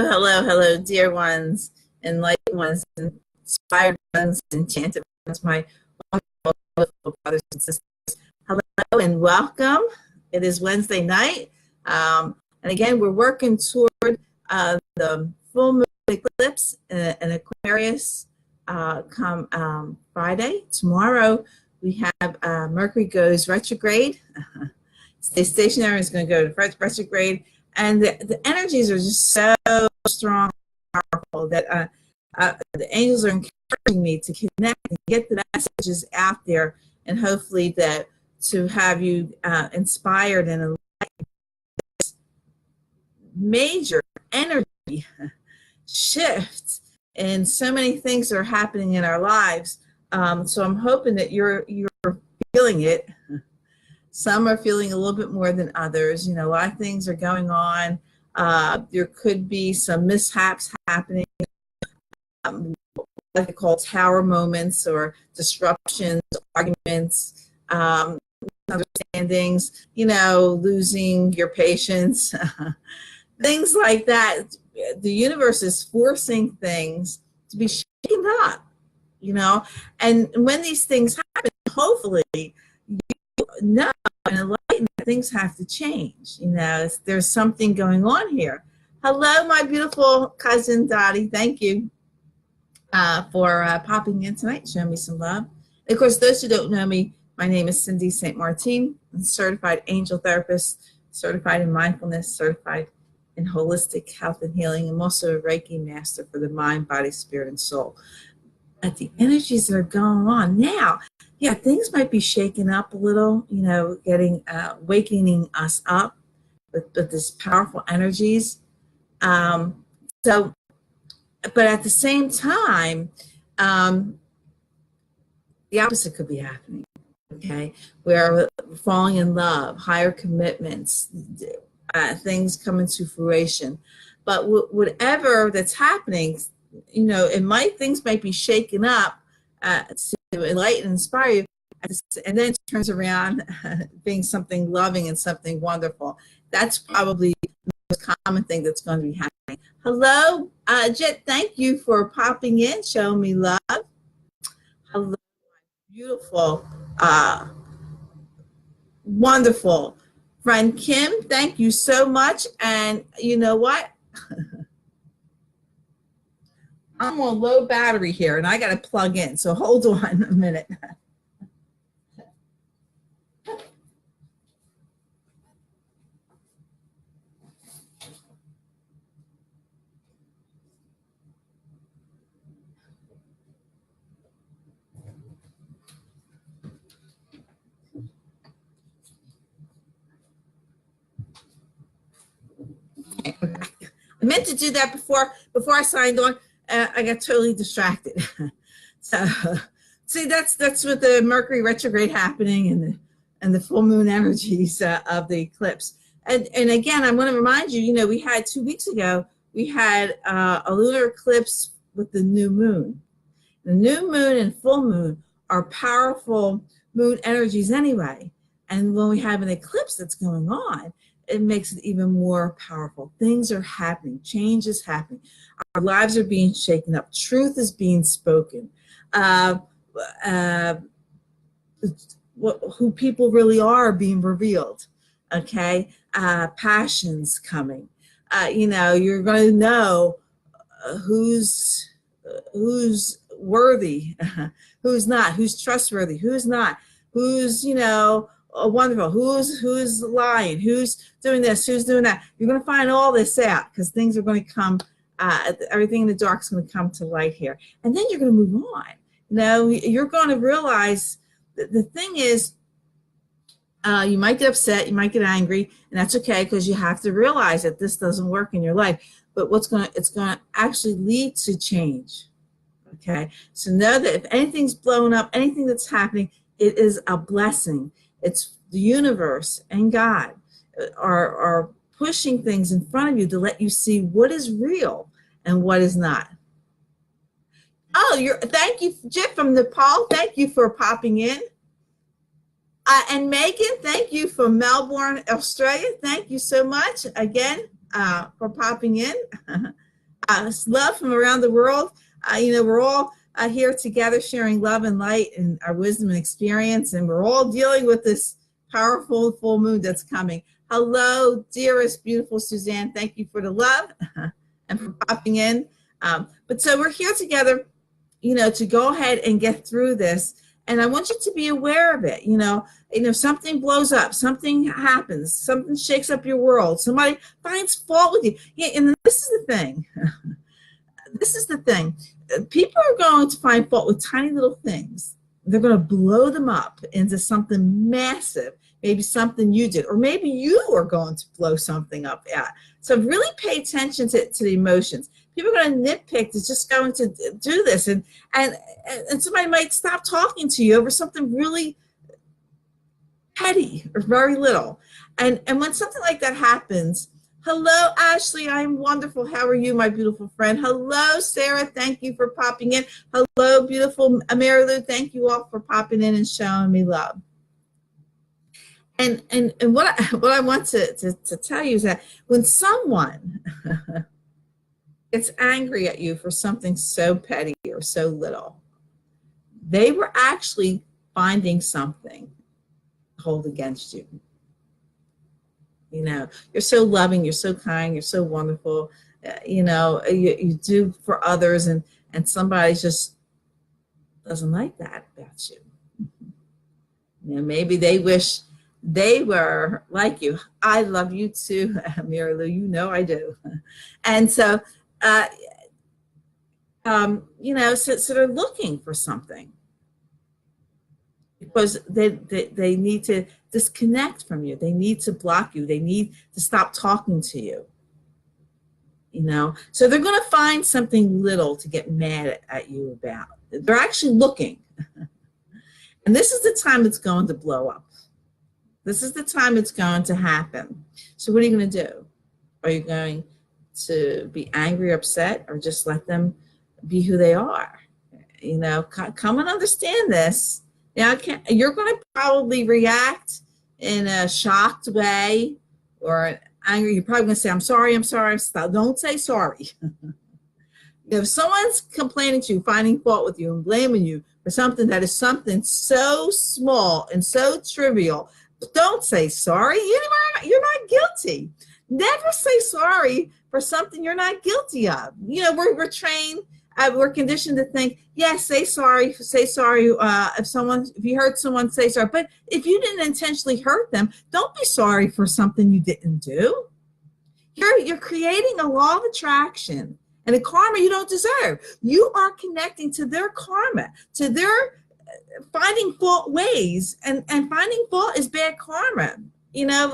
Hello, dear ones, enlightened ones, inspired ones, enchanted ones, my wonderful brothers and sisters. Hello and welcome. It is Wednesday night, and again, we're working toward the full moon eclipse in Aquarius come Friday. Tomorrow, we have Mercury goes retrograde. Stay stationary is going to go to retrograde. And the energies are just so strong and powerful that the angels are encouraging me to connect and get the messages out there, and hopefully that to have you inspired and enlightened. Major energy shift and so many things are happening in our lives. So I'm hoping that you're feeling it. Some are feeling a little bit more than others. You know, a lot of things are going on. There could be some mishaps happening, what they call tower moments or disruptions, arguments, misunderstandings, you know, losing your patience, things like that. The universe is forcing things to be shaken up, you know, and when these things happen, hopefully, no, and enlightened, things have to change. You know, there's something going on here. Hello, my beautiful cousin Dottie. Thank you for popping in tonight, showing me some love. And of course, those who don't know me, my name is Cindy St. Martine. I'm a certified angel therapist, certified in mindfulness, certified in holistic health and healing. I'm also a Reiki master for the mind, body, spirit, and soul. But the energies that are going on now, yeah, things might be shaken up a little, you know, getting, wakening us up with this powerful energies. But at the same time, the opposite could be happening, okay? We're falling in love, higher commitments, things coming to fruition. But whatever that's happening, you know, things might be shaken up to enlighten and inspire you, and then it turns around being something loving and something wonderful. That's probably the most common thing that's going to be happening. Hello, Jet, thank you for popping in, showing me love. Hello, beautiful, wonderful friend Kim, thank you so much. And you know what? I'm on low battery here and I got to plug in. So hold on a minute. I meant to do that before I signed on. I got totally distracted. So, see, that's with the Mercury retrograde happening and the full moon energies of the eclipse. And again, I'm going to remind you, you know, we had 2 weeks ago, we had a lunar eclipse with the new moon. The new moon and full moon are powerful moon energies anyway. And when we have an eclipse that's going on, it makes it even more powerful. Things are happening. Change is happening. Our lives are being shaken up. Truth is being spoken. Who people really are being revealed. Okay? Passions coming. You know, you're going to know who's worthy, who's not, who's trustworthy, who's not, who's, you know, wonderful, who's lying, who's doing this, who's doing that. You're going to find all this out because things are going to come, everything in the dark is going to come to light here. And then you're going to move on. You know, you're going to realize that the thing is, you might get upset, you might get angry, and that's okay because you have to realize that this doesn't work in your life. But it's going to actually lead to change. Okay, so know that if anything's blowing up, anything that's happening, it is a blessing. It's the universe and God are pushing things in front of you to let you see what is real and what is not. Oh, thank you, Jip from Nepal. Thank you for popping in. And Megan, thank you from Melbourne, Australia. Thank you so much again for popping in. love from around the world. We're all here together sharing love and light and our wisdom and experience, and we're all dealing with this powerful full moon that's coming. Hello, dearest, beautiful Suzanne. Thank you for the love and for popping in. But so we're here together, to go ahead and get through this. And I want you to be aware of it. Something blows up, something happens, something shakes up your world, somebody finds fault with you. Yeah, and this is the thing. This is the thing. People are going to find fault with tiny little things. They're going to blow them up into something massive, maybe something you did, or maybe you are going to blow something up at. So really pay attention to the emotions. People are going to nitpick, is just going to do this. And somebody might stop talking to you over something really petty or very little. And when something like that happens, hello, Ashley, I'm wonderful. How are you, my beautiful friend? Hello, Sarah, thank you for popping in. Hello, beautiful Mary Lou, thank you all for popping in and showing me love. And what I want to tell you is that when someone gets angry at you for something so petty or so little, they were actually finding something to hold against you. You're so loving, you're so kind, you're so wonderful. You do for others, and somebody just doesn't like that about you. Maybe they wish they were like you. I love you too, Mary Lou. I do. And so, so they're looking for something because they need to disconnect from you. They need to block you. They need to stop talking to you. So they're going to find something little to get mad at you about. They're actually looking. And this is the time it's going to blow up. This is the time it's going to happen. So what are you going to do? Are you going to be angry, upset, or just let them be who they are? Come and understand this. You're going to probably react in a shocked way or angry. You're probably going to say, I'm sorry. Stop. Don't say sorry. If someone's complaining to you, finding fault with you, and blaming you for something that is something so small and so trivial, don't say sorry. You're not guilty. Never say sorry for something you're not guilty of. We're trained, we're conditioned to think, yes, say sorry. If you hurt someone, say sorry. But if you didn't intentionally hurt them, don't be sorry for something you didn't do. You're creating a law of attraction and a karma you don't deserve. You are connecting to their karma, to their finding fault ways, and finding fault is bad karma.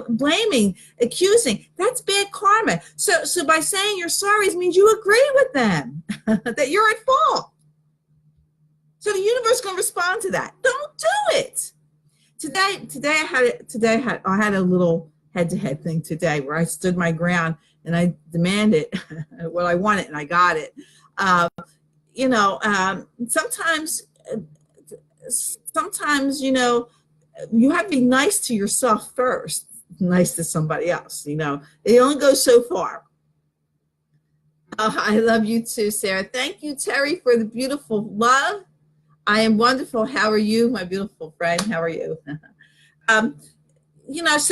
Blaming, accusing, that's bad karma. So by saying you're sorry means you agree with them that you're at fault. So the universe is going to respond to that. Don't do it. Today I had a little head-to-head thing today where I stood my ground and I demanded what I wanted, and I got it. Sometimes, you have to be nice to yourself first, nice to somebody else. It only goes so far. I love you too, Sarah. Thank you, Terry, for the beautiful love. I am wonderful. How are you, my beautiful friend? How are you? I'm not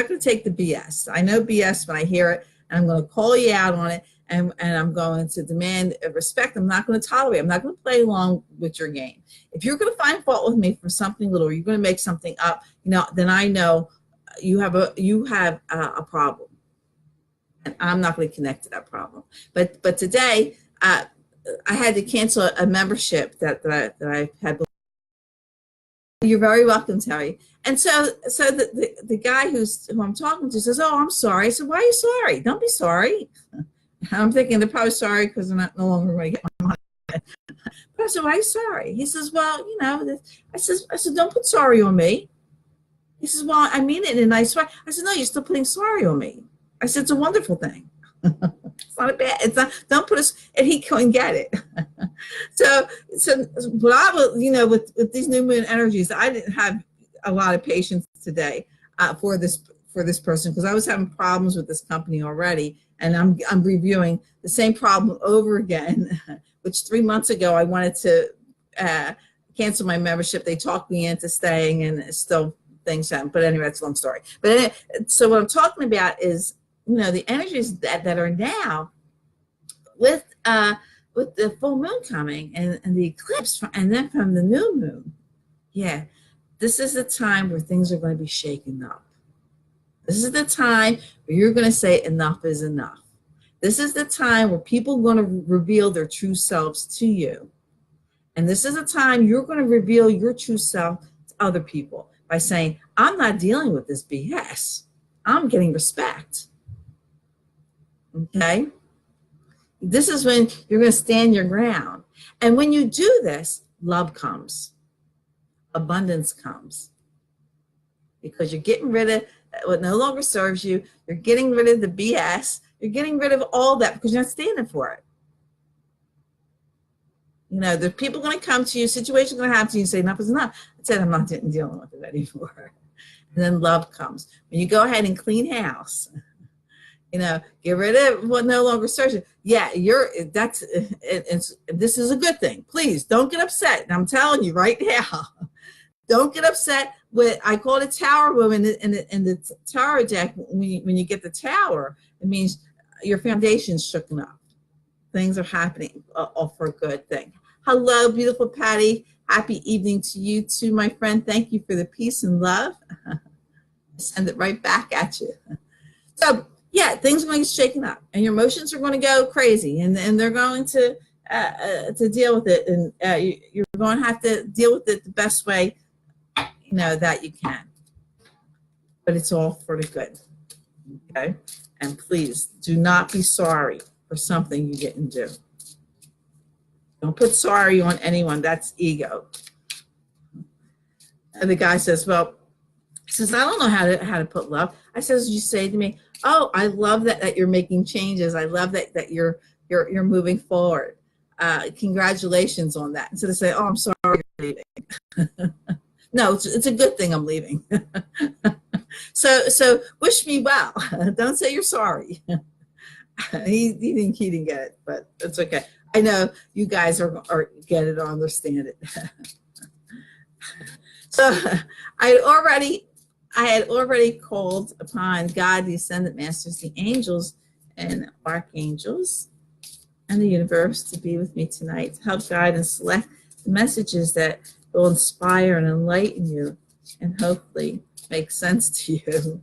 going to take the BS. I know BS when I hear it, and I'm going to call you out on it. And I'm going to demand respect. I'm not going to tolerate. I'm not going to play along with your game. If you're going to find fault with me for something little, or you're going to make something up, then I know you have a problem, and I'm not going to connect to that problem. But today, I had to cancel a membership that I had. You're very welcome, Terry. And so the guy who I'm talking to says, "Oh, I'm sorry." I said, "Why are you sorry? Don't be sorry." I'm thinking they're probably sorry because I'm no longer going to get my money. But I said, "Why are you sorry?" He says, "Well, I said, don't put sorry on me." He says, "Well, I mean it in a nice way." I said, "No, you're still putting sorry on me." I said, "It's a wonderful thing." It's not a bad. It's not. Don't put us. And he couldn't get it. So what I will, with these new moon energies, I didn't have a lot of patience today for this for this person, because I was having problems with this company already, and I'm reviewing the same problem over again, which 3 months ago I wanted to cancel my membership. They talked me into staying, and still things happen. But anyway, that's a long story. But anyway, so what I'm talking about is, the energies that are now with the full moon coming and the eclipse, and then from the new moon. Yeah, this is the time where things are going to be shaken up. This is the time where you're going to say enough is enough. This is the time where people are going to reveal their true selves to you. And this is a time you're going to reveal your true self to other people by saying, I'm not dealing with this BS. I'm getting respect. Okay? This is when you're going to stand your ground. And when you do this, love comes. Abundance comes. Because you're getting rid of what no longer serves you. You're getting rid of the BS. You're getting rid of all that because you're not standing for it. The people going to come to you, situations going to happen to you, and say enough is enough. I said, I'm not dealing with it anymore. And then love comes. When you go ahead and clean house, get rid of what no longer serves you. Yeah, this is a good thing. Please don't get upset. And I'm telling you right now, don't get upset with, I call it a tower woman in the tower deck. When you get the tower, it means your foundation's shooken up. Things are happening all for a good thing. Hello, beautiful Patty. Happy evening to you too, my friend. Thank you for the peace and love. Send it right back at you. So yeah, things are going to get shaken up, and your emotions are going to go crazy, and they're going to deal with it, and you're going to have to deal with it the best way that you can. But it's all for the good. Okay, and please do not be sorry for something you didn't do. Don't put sorry on anyone. That's ego. And the guy says, well, he says, I don't know how to put love. I says, you say to me, oh, I love that you're making changes. I love that you're moving forward. Congratulations on that. And so they say, oh, I'm sorry you're leaving. No, it's a good thing I'm leaving. So wish me well. Don't say you're sorry. He didn't get it, but it's okay. I know you guys are get it or understand it. So I had already called upon God, the Ascended Masters, the angels and archangels, and the universe to be with me tonight, to help guide and select the messages that will inspire and enlighten you and hopefully make sense to you,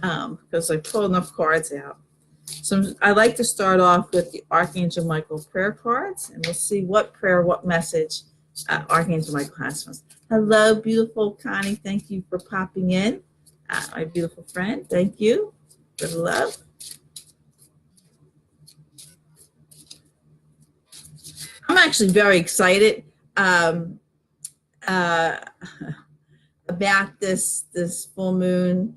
because I pulled enough cards out. So I like to start off with the Archangel Michael prayer cards, and we'll see what prayer, what message Archangel Michael has for us. Hello, beautiful Connie. Thank you for popping in. My beautiful friend, thank you for the love. I'm actually very excited about this full moon.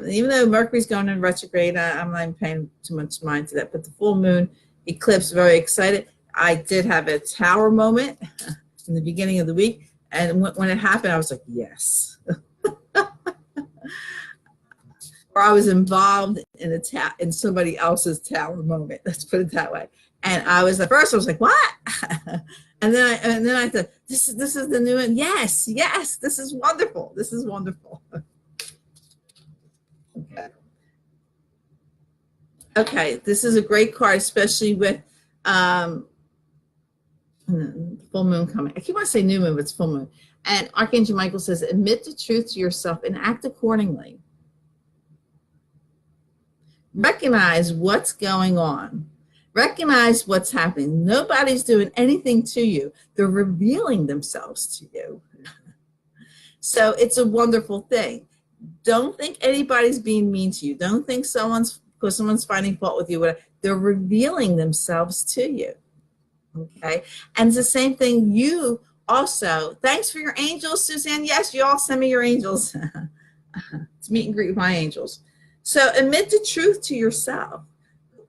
Even though Mercury's going in retrograde, I'm not even paying too much mind to that. But the full moon eclipse, very excited. I did have a tower moment in the beginning of the week, and when it happened, I was like, yes. Or I was involved in somebody else's tower moment. Let's put it that way. And I was at first, I was like, what? and then I thought, this is the new one. Yes, this is wonderful. This is wonderful. Okay, this is a great card, especially with full moon coming. I keep wanting to say new moon, but it's full moon. And Archangel Michael says, admit the truth to yourself and act accordingly. Recognize what's going on. Recognize what's happening. Nobody's doing anything to you. They're revealing themselves to you. So it's a wonderful thing. Don't think anybody's being mean to you. Don't think someone's finding fault with you. Whatever. They're revealing themselves to you. Okay? And it's the same thing you also. Thanks for your angels, Suzanne. Yes, you all send me your angels. It's meet and greet with my angels. So admit the truth to yourself,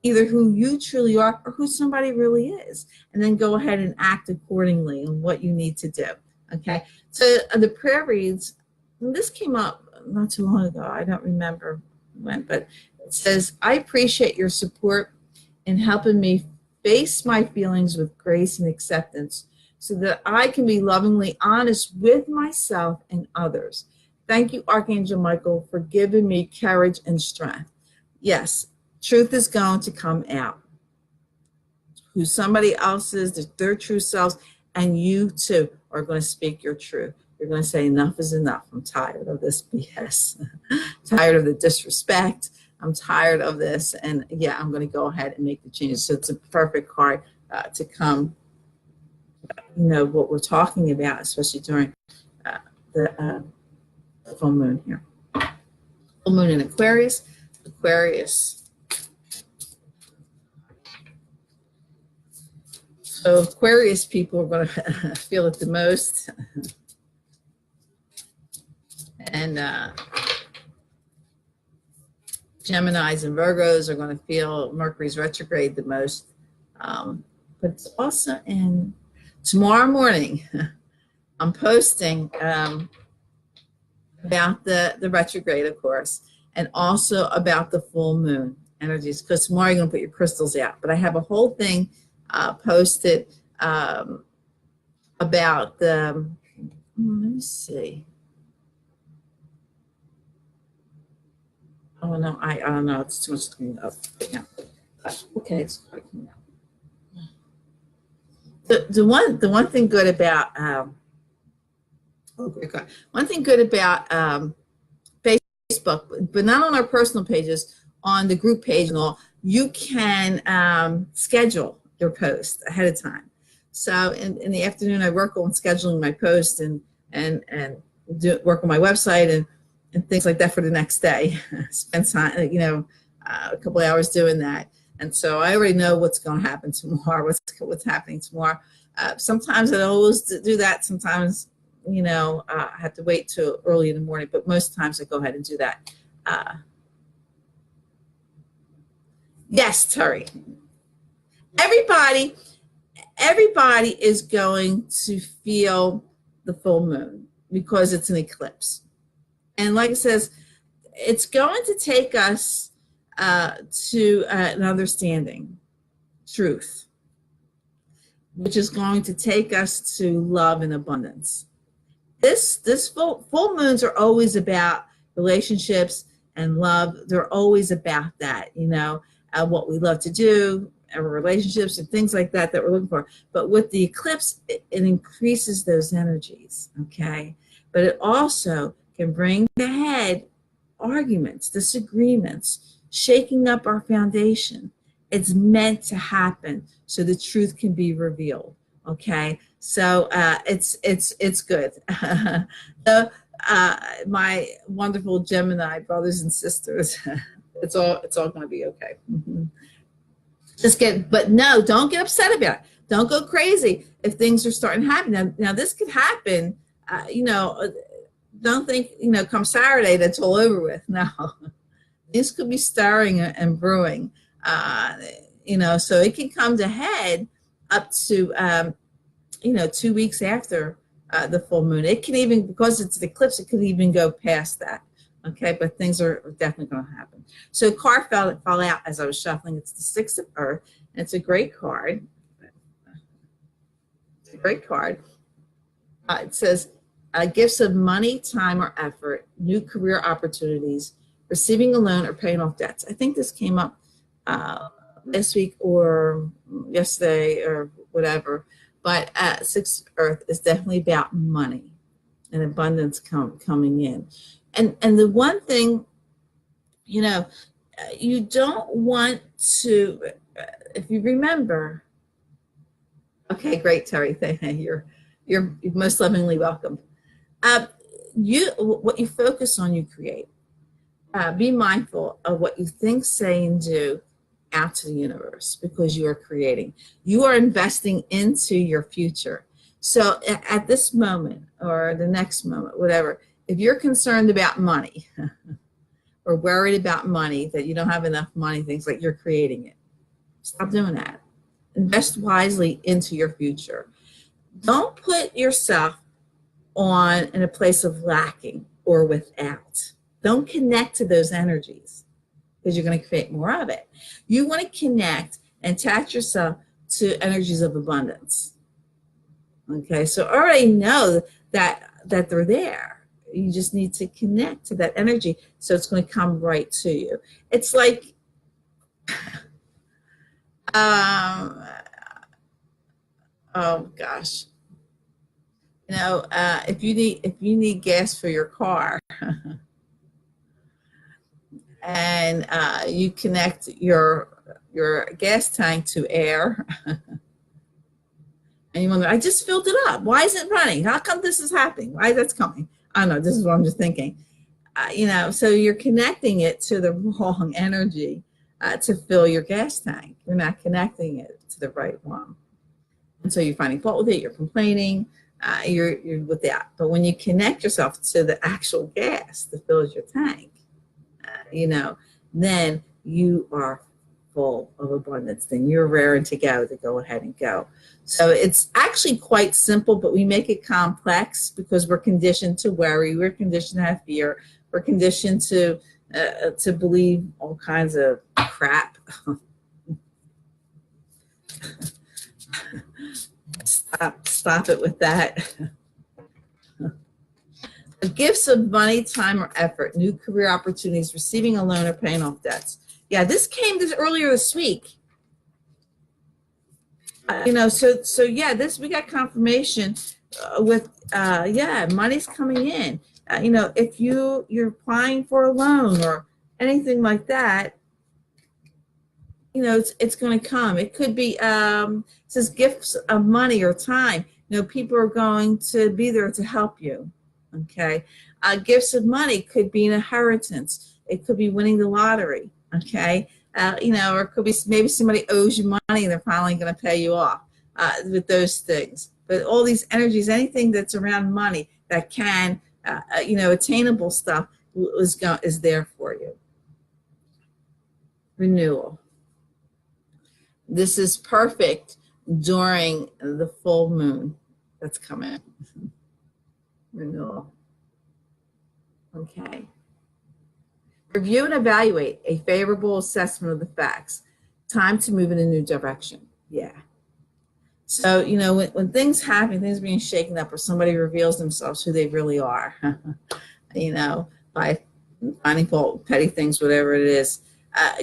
either who you truly are or who somebody really is, and then go ahead and act accordingly on what you need to do. Okay? So the prayer reads, and this came up not too long ago. I don't remember when, but it says, I appreciate your support in helping me face my feelings with grace and acceptance so that I can be lovingly honest with myself and others. Thank you, Archangel Michael, for giving me courage and strength. Yes, truth is going to come out. Who somebody else is, their true selves, and you too are going to speak your truth. You're going to say, enough is enough. I'm tired of this BS. Tired of the disrespect. I'm tired of this. And yeah, I'm going to go ahead and make the changes. So it's a perfect card to come, what we're talking about, especially during the full moon here. Full moon in Aquarius. So Aquarius people are going to feel it the most. And Geminis and Virgos are going to feel Mercury's retrograde the most. But it's also in tomorrow morning, I'm posting about the retrograde, of course, and also about the full moon energies, because tomorrow you're going to put your crystals out. But I have a whole thing posted about the, let me see. Oh no, I don't know. It's too much to clean up. Yeah. Okay, it's quite clean up. The one thing good about one thing good about Facebook, but not on our personal pages, on the group page and all, you can schedule your post ahead of time. So in the afternoon, I work on scheduling my post and work on my website and things like that for the next day. Spend time, a couple of hours doing that. And so I already know what's going to happen tomorrow, what's happening tomorrow. Sometimes I always do that. Sometimes, I have to wait till early in the morning, but most times I go ahead and do that. Yes, Terry. Everybody is going to feel the full moon because it's an eclipse. And like it says, it's going to take us to an understanding, truth, which is going to take us to love and abundance. This full moons are always about relationships and love. They're always about that, what we love to do, our relationships and things like that we're looking for. But with the eclipse, it increases those energies, okay? But it also can bring to head arguments, disagreements, shaking up our foundation. It's meant to happen so the truth can be revealed, okay? So it's good. So my wonderful Gemini brothers and sisters, it's all going to be okay. But no, don't get upset about it. Don't go crazy if things are starting to happen. Now this could happen, don't think, come Saturday, that's all over with. No, this could be stirring and brewing, so it can come to head up to, 2 weeks after the full moon. It can even, because it's an eclipse, it could even go past that. Okay, but things are definitely going to happen. So a card fell out as I was shuffling. It's the Six of Earth, and it's a great card. It's a great card. It says, gifts of money, time, or effort, new career opportunities, receiving a loan, or paying off debts. I think this came up this week or yesterday or whatever. But Six of Earth is definitely about money and abundance coming in. And the one thing, you don't want to, if you remember, okay, great, Terry, you're most lovingly welcome. What you focus on, you create. Be mindful of what you think, say, and do out to the universe, because you are creating. You are investing into your future. So at this moment or the next moment, whatever, if you're concerned about money or worried about money, that you don't have enough money, things like, you're creating it. Stop doing that. Invest wisely into your future. Don't put yourself in a place of lacking. or without. Don't connect to those energies because you're going to create more of it. You want to connect and attach yourself to energies of abundance. Okay, so already know that they're there. You just need to connect to that energy so it's going to come right to you. It's like, oh gosh, you know, if you need gas for your car, and you connect your gas tank to air, and you wonder, I just filled it up. Why is it running? How come this is happening? Why that's coming? I don't know. This is what I'm just thinking. You know, so you're connecting it to the wrong energy to fill your gas tank. You're not connecting it to the right one. And so you're finding fault with it. You're complaining. You're with that. But when you connect yourself to the actual gas that fills your tank, you know, then you are full of abundance. Then you're raring to go ahead and go. So it's actually quite simple, but we make it complex because we're conditioned to worry. We're conditioned to have fear. We're conditioned to believe all kinds of crap. Stop it with that. The gifts of money, time, or effort, new career opportunities, receiving a loan, or paying off debts. Yeah, this came earlier this week. You know, so yeah, we got confirmation with yeah, money's coming in. You know, if you're applying for a loan or anything like that, you know, it's going to come. It could be it says gifts of money or time. You know, people are going to be there to help you. Okay, gifts of money could be an inheritance. It could be winning the lottery. Okay, you know, or it could be maybe somebody owes you money and they're finally going to pay you off with those things. But all these energies, anything that's around money that can, you know, attainable stuff is there for you. Renewal. This is perfect during the full moon that's coming. Renewal. Okay. Review and evaluate a favorable assessment of the facts. Time to move in a new direction. Yeah. So, you know, when things happen, things being shaken up, or somebody reveals themselves who they really are, you know, by finding fault, petty things, whatever it is,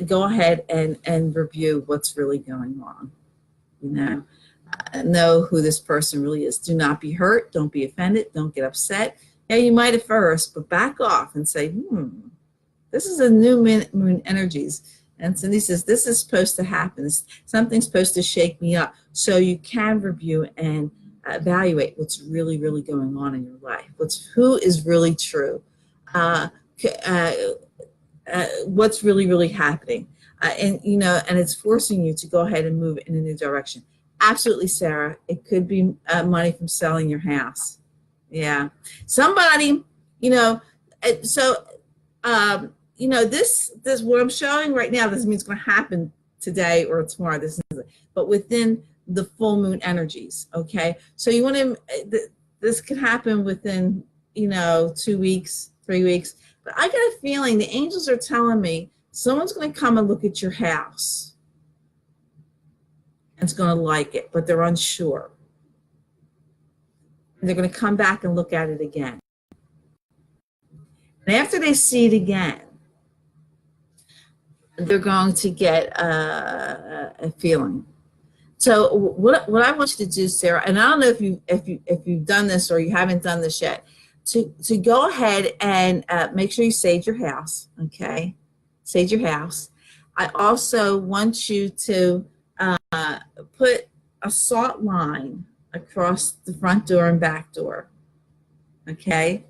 go ahead and review what's really going on. You know who this person really is. Do not be hurt. Don't be offended. Don't get upset. Yeah, you might at first, but back off and say, this is a new moon energies. And Cindy says, this is supposed to happen. Something's supposed to shake me up. So you can review and evaluate what's really, really going on in your life. Who is really true. What's really, really happening. And, you know, and it's forcing you to go ahead and move in a new direction. Absolutely, Sarah. It could be money from selling your house. Yeah. Somebody, you know, so, you know, this what I'm showing right now, this means it's going to happen today or tomorrow. But within the full moon energies. Okay. So you want to, this could happen within, you know, 2 weeks, 3 weeks. But I got a feeling the angels are telling me someone's going to come and look at your house. And it's going to like it, but they're unsure. And they're going to come back and look at it again. And after they see it again, they're going to get a feeling. So what I want you to do, Sarah, and I don't know if you've done this or you haven't done this yet, to go ahead and make sure you sage your house. Okay, sage your house. I also want you to put a salt line across the front door and back door. Okay,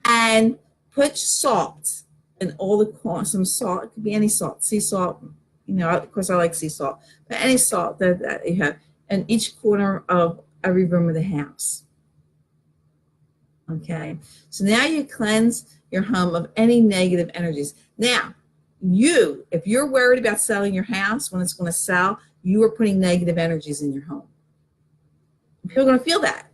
and put salt in all the corners. Some salt, it could be any salt, sea salt. You know, of course I like sea salt, but any salt that you have in each corner of every room of the house. Okay, so now you cleanse your home of any negative energies. Now, if you're worried about selling your house when it's going to sell, you are putting negative energies in your home. People are going to feel that.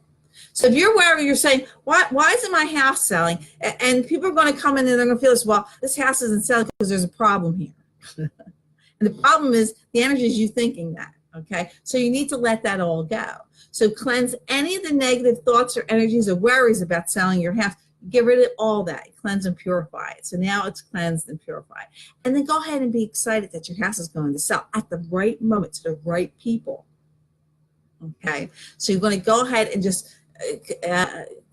So if you're worried, you're saying, why isn't my house selling? And people are going to come in and they're going to feel this, well, this house isn't selling because there's a problem here. And the problem is the energy is you thinking that, okay? So you need to let that all go. So cleanse any of the negative thoughts or energies or worries about selling your house. Get rid of all that. Cleanse and purify it. So now it's cleansed and purified. And then go ahead and be excited that your house is going to sell at the right moment to the right people. Okay? So you're going to go ahead and just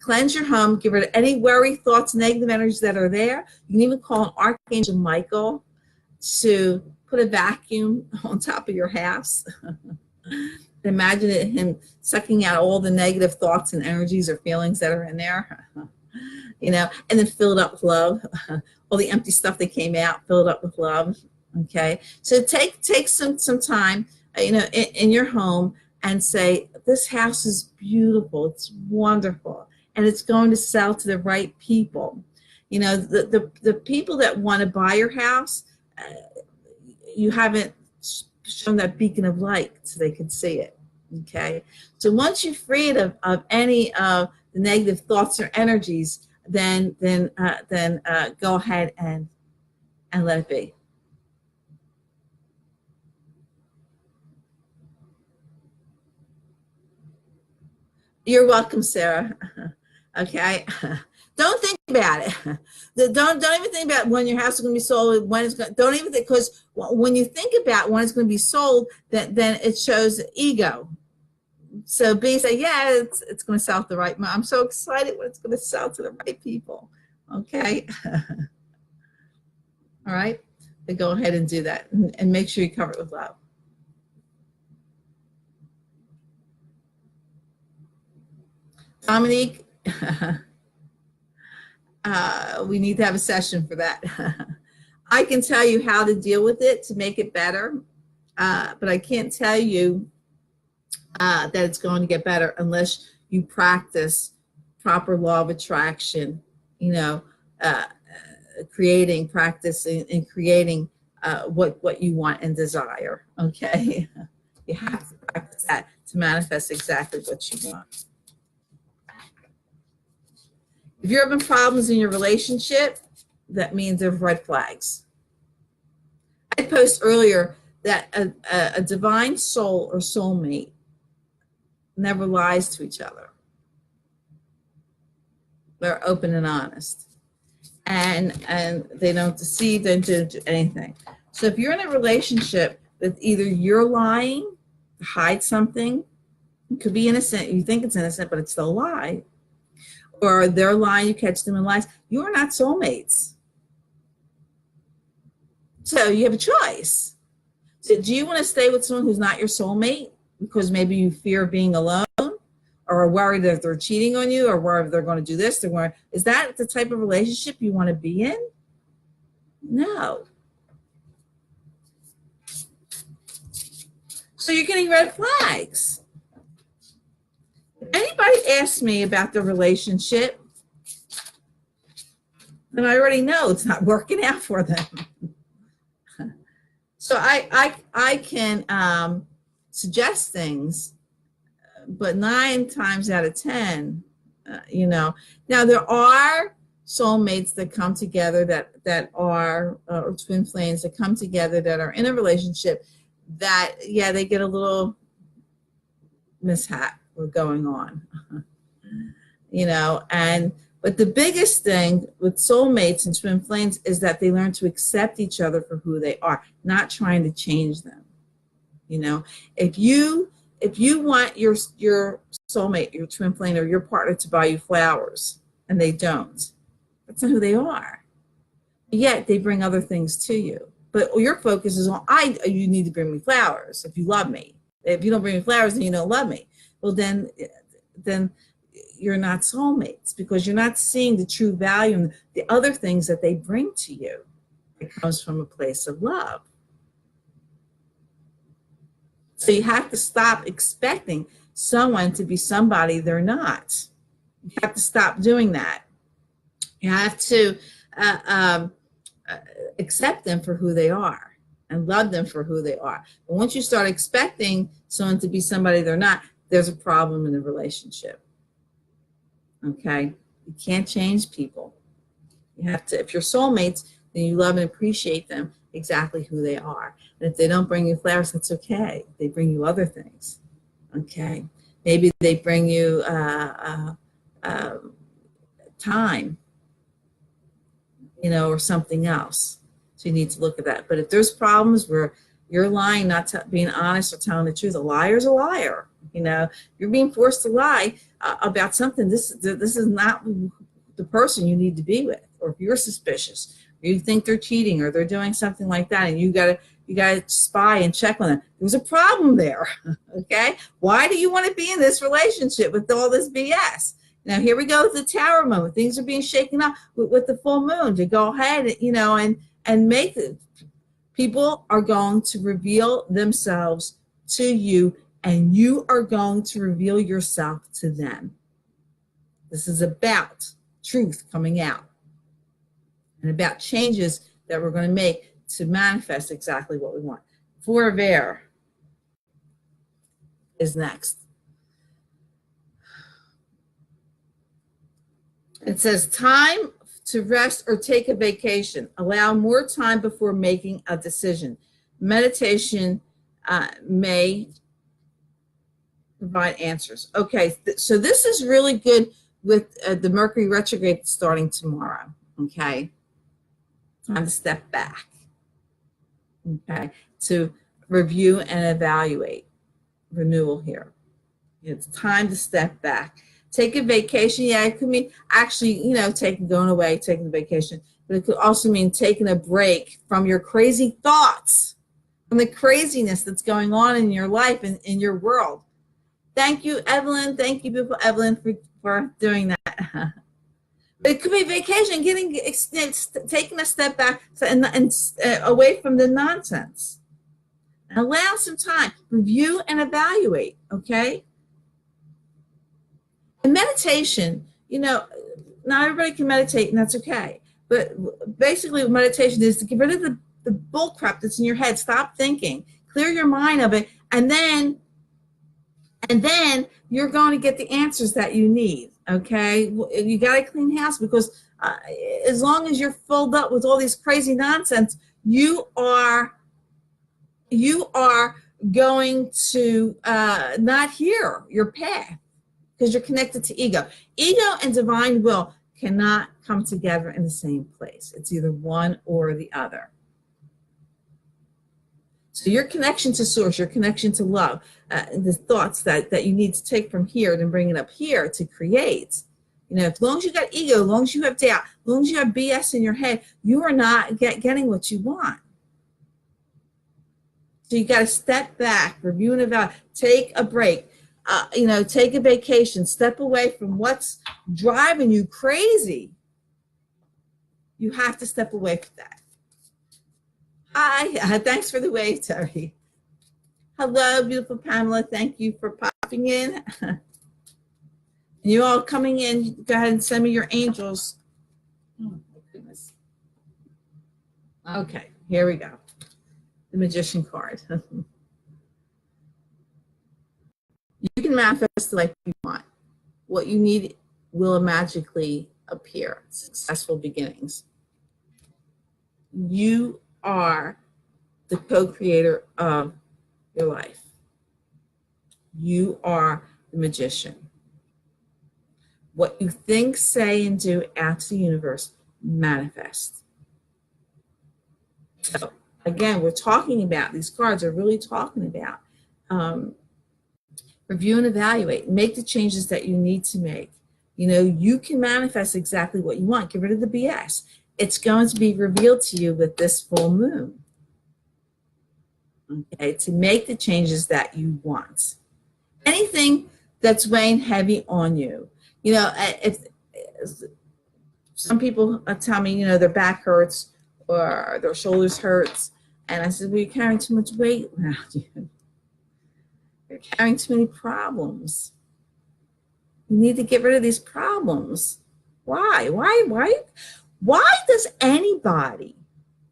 cleanse your home. Get rid of any worry, thoughts, negative energies that are there. You can even call on Archangel Michael to put a vacuum on top of your house. Imagine him sucking out all the negative thoughts and energies or feelings that are in there. You know, and then fill it up with love. All the empty stuff that came out, fill it up with love. Okay, so take some time, you know, in your home and say, this house is beautiful, it's wonderful, and it's going to sell to the right people. You know, the people that want to buy your house, you haven't shown that beacon of light so they can see it. Okay, so once you're freed of any of the negative thoughts or energies, then go ahead and let it be. You're welcome, Sarah. Okay, don't think about it. Don't even think about when your house is going to be sold. When it's going. Don't even think, because when you think about when it's going to be sold, then it shows ego. So B say, yeah, it's going to sell to the right. I'm so excited when it's going to sell to the right people. Okay. All right. Then go ahead and do that, and make sure you cover it with love. Dominique, we need to have a session for that. I can tell you how to deal with it to make it better, but I can't tell you that it's going to get better unless you practice proper law of attraction, you know, practicing and creating what you want and desire. Okay. You have to practice that to manifest exactly what you want. If you're having problems in your relationship, that means there's red flags. I posted earlier that a divine soul or soulmate never lies to each other. They're open and honest, and they don't deceive, they don't do anything. So if you're in a relationship that either you're lying to hide something, it could be innocent, you think it's innocent, but it's still a lie, or they're lying, you catch them in lies, you are not soulmates. So you have a choice. So do you want to stay with someone who's not your soulmate because maybe you fear being alone, or are worried that they're cheating on you, or worried they're going to do this? Is that the type of relationship you want to be in? No. So you're getting red flags. If anybody asks me about the relationship, then I already know it's not working out for them. So I can suggest things, but 9 times out of 10, you know. Now there are soulmates that come together that are, or twin flames that come together that are in a relationship that, yeah, they get a little mishap going on, you know. But the biggest thing with soulmates and twin flames is that they learn to accept each other for who they are, not trying to change them. You know, if you want your soulmate, your twin flame, or your partner to buy you flowers and they don't, that's not who they are. Yet they bring other things to you. But your focus is on, you need to bring me flowers if you love me. If you don't bring me flowers, then you don't love me. Well, then you're not soulmates, because you're not seeing the true value and the other things that they bring to you. It comes from a place of love. So you have to stop expecting someone to be somebody they're not. You have to stop doing that. You have to accept them for who they are and love them for who they are. But once you start expecting someone to be somebody they're not, there's a problem in the relationship. Okay? You can't change people. You have to, if you're soulmates, then you love and appreciate them exactly who they are. And if they don't bring you flowers, that's okay. They bring you other things. Okay? Maybe they bring you time, you know, or something else. So you need to look at that. But if there's problems where you're lying, not being honest or telling the truth, a liar's a liar. You know, you're being forced to lie about something. This is not the person you need to be with. Or if you're suspicious, or you think they're cheating or they're doing something like that, and you gotta spy and check on them. There's a problem there. Okay, why do you want to be in this relationship with all this BS? Now here we go with the tower moment. Things are being shaken up with the full moon to go ahead, you know, and make it. People are going to reveal themselves to you, and you are going to reveal yourself to them. This is about truth coming out and about changes that we're going to make to manifest exactly what we want. Four of Air is next. It says time to rest or take a vacation. Allow more time before making a decision. Meditation may provide answers. Okay, so this is really good with the Mercury retrograde starting tomorrow. Okay, time to step back. Okay, to review and evaluate. Renewal here. It's time to step back. Take a vacation. Yeah, it could mean actually, you know, going away, taking a vacation, but it could also mean taking a break from your crazy thoughts, from the craziness that's going on in your life and in your world. Thank you, Evelyn. Thank you, beautiful Evelyn, for doing that. It could be vacation, taking a step back and away from the nonsense. And allow some time, review and evaluate. Okay. And meditation, you know, not everybody can meditate, and that's okay. But basically, what meditation is to get rid of the bull crap that's in your head. Stop thinking, clear your mind of it, and then you're going to get the answers that you need. Okay, you got to clean house, because as long as you're filled up with all these crazy nonsense, you are going to not hear your path, because you're connected to ego. Ego and divine will cannot come together in the same place. It's either one or the other. So your connection to source, your connection to love, the thoughts that you need to take from here and bring it up here to create. You know, as long as you got ego, as long as you have doubt, as long as you have BS in your head, you are not getting what you want. So you got to step back, review and evaluate, take a break. You know, take a vacation, step away from what's driving you crazy. You have to step away from that. Hi, thanks for the wave, Terry. Hello, beautiful Pamela. Thank you for popping in. You all coming in, go ahead and send me your angels. Oh, my goodness. Okay, here we go. The Magician card. You can manifest the life you want. What you need will magically appear. Successful beginnings. You are the co-creator of your life. You are the magician. What you think, say, and do out to the universe manifest. So again, we're talking about, these cards are really talking about review and evaluate, make the changes that you need to make. You know, you can manifest exactly what you want. Get rid of the BS. It's going to be revealed to you with this full moon. Okay, to make the changes that you want. Anything that's weighing heavy on you. You know, if some people tell me, you know, their back hurts or their shoulders hurts, and I said, well, you're carrying too much weight around you. You're carrying too many problems. You need to get rid of these problems. Why does anybody,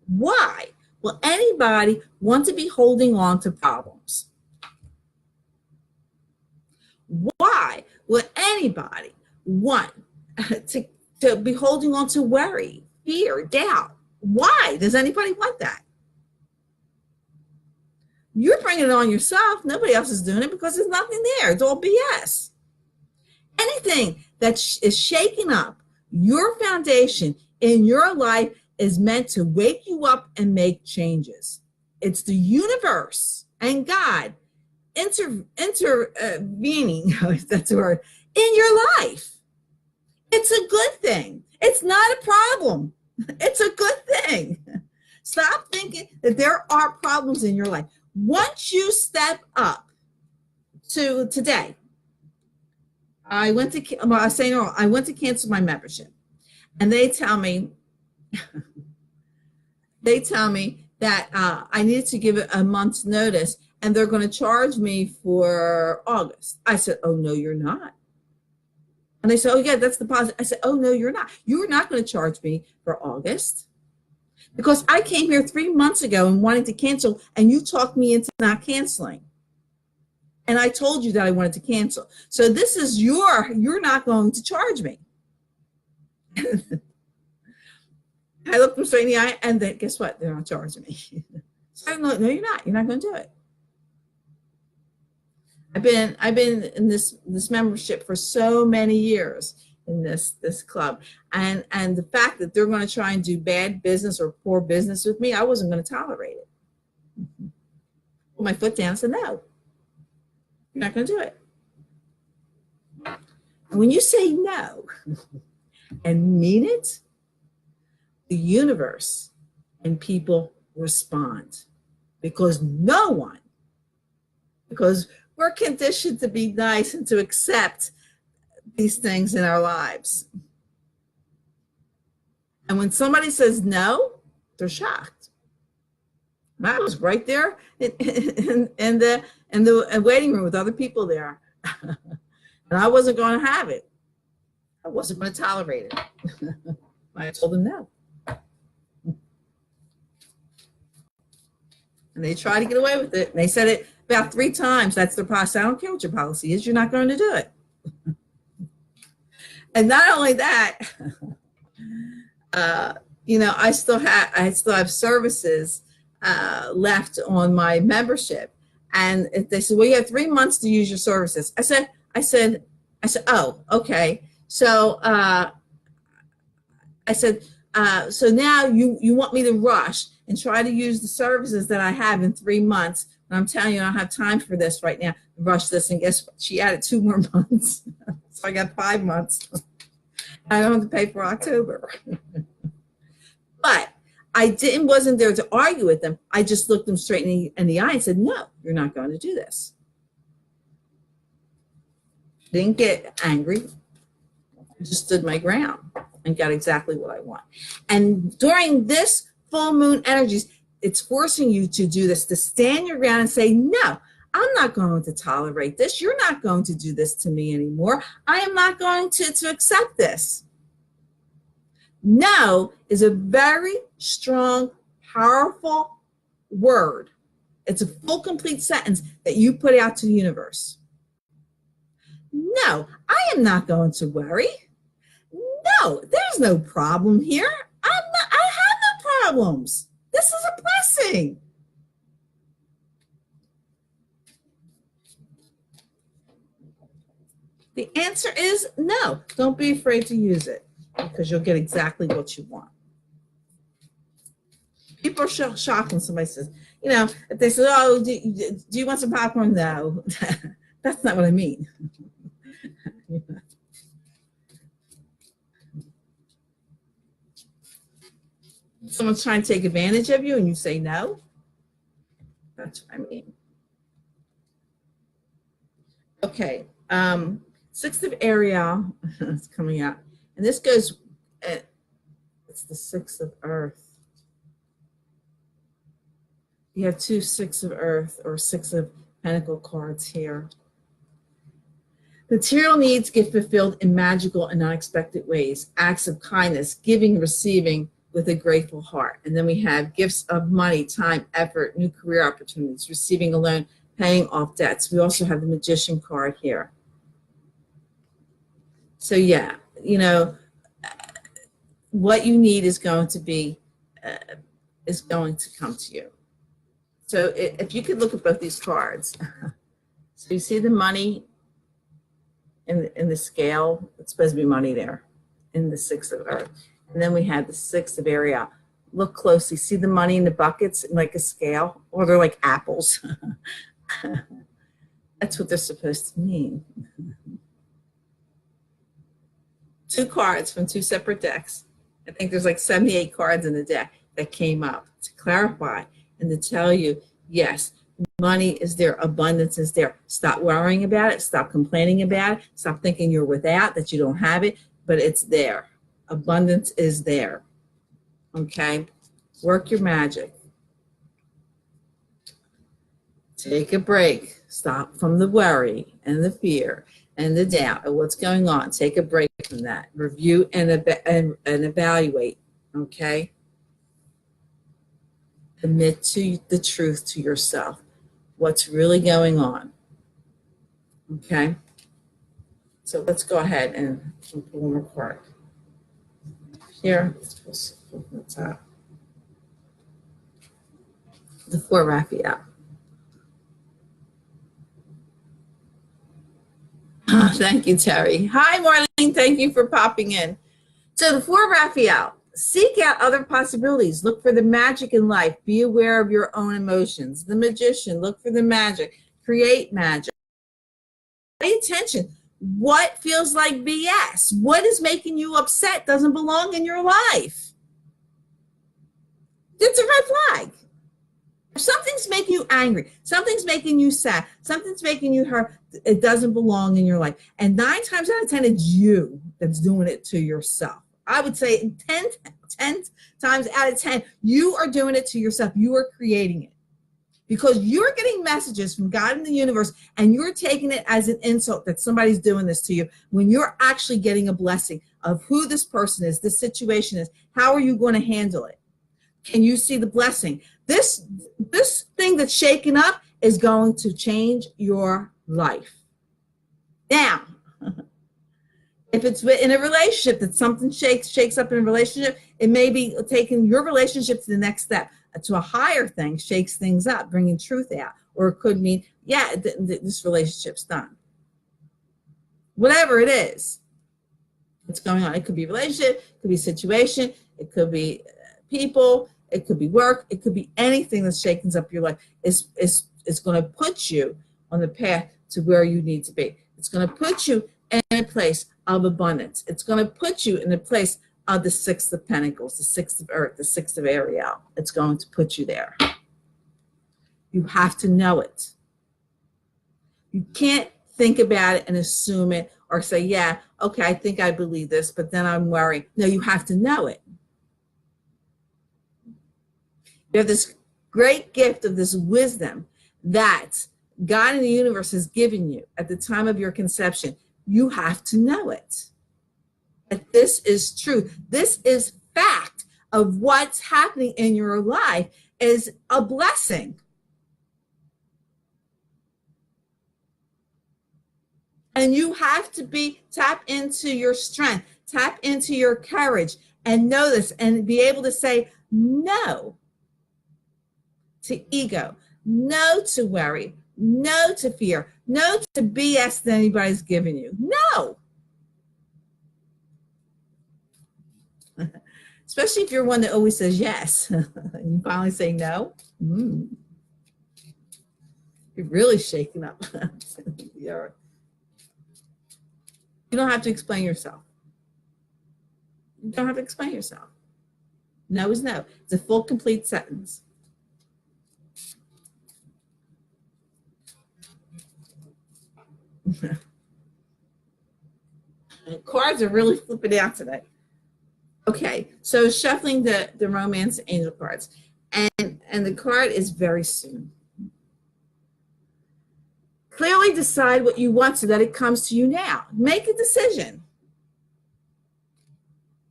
why will anybody want to be holding on to problems? Why would anybody want to be holding on to worry, fear, doubt. Why does anybody want that? You're bringing it on yourself. Nobody else is doing it because there's nothing there. It's all BS. Anything that is shaking up your foundation in your life is meant to wake you up and make changes. It's the universe and God intervening, that's the word, in your life. It's a good thing. It's not a problem. It's a good thing. Stop thinking that there are problems in your life. Once you step up to today, I went to cancel my membership, and they tell me that I needed to give it a month's notice, and they're going to charge me for August. I said, oh, no, you're not. And they said, oh, yeah, that's the deposit. I said, oh, no, you're not. You're not going to charge me for August because I came here 3 months ago and wanted to cancel, and you talked me into not canceling. And I told you that I wanted to cancel. So this is you're not going to charge me. I looked them straight in the eye, and then guess what? They're not charging me. So no, you're not. You're not going to do it. I've been in this membership for so many years in this club, and the fact that they're going to try and do bad business or poor business with me, I wasn't going to tolerate it. Put my foot down and said, no, you're not going to do it. And when you say no and mean it, the universe and people respond, because we're conditioned to be nice and to accept these things in our lives. And when somebody says no, they're shocked. And I was right there in the waiting room with other people there. And I wasn't going to have it. I wasn't going to tolerate it. I told them no. And they tried to get away with it. And they said it about 3 times. That's their policy. I don't care what your policy is. You're not going to do it. And not only that, I still have services left on my membership. And they said, well, you have 3 months to use your services. I said, oh, okay. So I said, so now you want me to rush and try to use the services that I have in 3 months. And I'm telling you, I don't have time for this right now. Rush this. And guess what? She added 2 more months. So I got 5 months. I don't have to pay for October. But I wasn't there to argue with them. I just looked them straight in the eye and said, no, you're not going to do this. Didn't get angry. I just stood my ground and got exactly what I want. And during this full moon energies, it's forcing you to do this, to stand your ground and say, no, I'm not going to tolerate this. You're not going to do this to me anymore. I am not going to accept this. No is a very strong, powerful word. It's a full, complete sentence that you put out to the universe. No, I am not going to worry. No, there's no problem here. I have no problems. This is a blessing. The answer is no. Don't be afraid to use it, because you'll get exactly what you want. People are shocked when somebody says, if they say, oh, do you want some popcorn? No, that's not what I mean. Someone's trying to take advantage of you and you say no. That's what I mean. Okay. 6th of Ariel is coming out. And this goes, it's the 6th of Earth. You have 2 6 of Earth or 6 of Pentacle cards here. Material needs get fulfilled in magical and unexpected ways. Acts of kindness, giving and receiving with a grateful heart. And then we have gifts of money, time, effort, new career opportunities, receiving a loan, paying off debts. We also have the Magician card here. So yeah, you know, what you need is going to be, is going to come to you. So if you could look at both these cards, so you see the money in the scale, it's supposed to be money there in the Six of Earth. And then we had the Six of Ariel. Look closely, see the money in the buckets in like a scale, or they're like apples. That's what they're supposed to mean. Two cards from two separate decks. I think there's like 78 cards in the deck that came up to clarify and to tell you, yes, money is there, abundance is there. Stop worrying about it, stop complaining about it, stop thinking you're without, that you don't have it, but it's there. Abundance is there. Okay? Work your magic. Take a break. Stop from the worry and the fear and the doubt of what's going on. Take a break from that. Review and evaluate. Okay? Admit to the truth to yourself. What's really going on. Okay? So let's go ahead and pull one more card. Here, let's pull the top. The Four Raphael. Oh, thank you, Terry. Hi, Marlene. Thank you for popping in. So the Four Raphael. Seek out other possibilities. Look for the magic in life. Be aware of your own emotions. The Magician. Look for the magic. Create magic. Pay attention. What feels like BS? What is making you upset doesn't belong in your life. It's a red flag. If something's making you angry, something's making you sad, something's making you hurt, it doesn't belong in your life. And 9 times out of 10, it's you that's doing it to yourself. I would say 10 times out of 10, you are doing it to yourself. You are creating it. Because you're getting messages from God in the universe, and you're taking it as an insult that somebody's doing this to you, when you're actually getting a blessing of who this person is, this situation is. How are you going to handle it? Can you see the blessing? This thing that's shaken up is going to change your life. Now, if it's in a relationship that something shakes up in a relationship, it may be taking your relationship to the next step, to a higher thing, shakes things up, bringing truth out. Or it could mean, yeah, this relationship's done. Whatever it is, it's going on. It could be a relationship, it could be a situation, it could be people, it could be work, it could be anything that shakens up your life. It's going to put you on the path to where you need to be. It's going to put you in a place of abundance. It's going to put you in a place of the Six of Pentacles, the Six of Earth, the Six of Ariel. It's going to put you there. You have to know it. You can't think about it and assume it or say, yeah, okay, I think I believe this, but then I'm worried. No, you have to know it. You have this great gift of this wisdom that God in the universe has given you at the time of your conception. You have to know it. That this is true. This is fact of what's happening in your life is a blessing. And you have to tap into your strength, tap into your courage, and know this, and be able to say no to ego, no to worry, no to fear, no to BS that anybody's giving you. No. Especially if you're one that always says yes. And you finally say no. You're really shaking up. You don't have to explain yourself. You don't have to explain yourself. No is no. It's a full, complete sentence. Cards are really flipping out today. Okay, so shuffling the romance angel cards. And the card is very soon. Clearly decide what you want so that it comes to you now. Make a decision.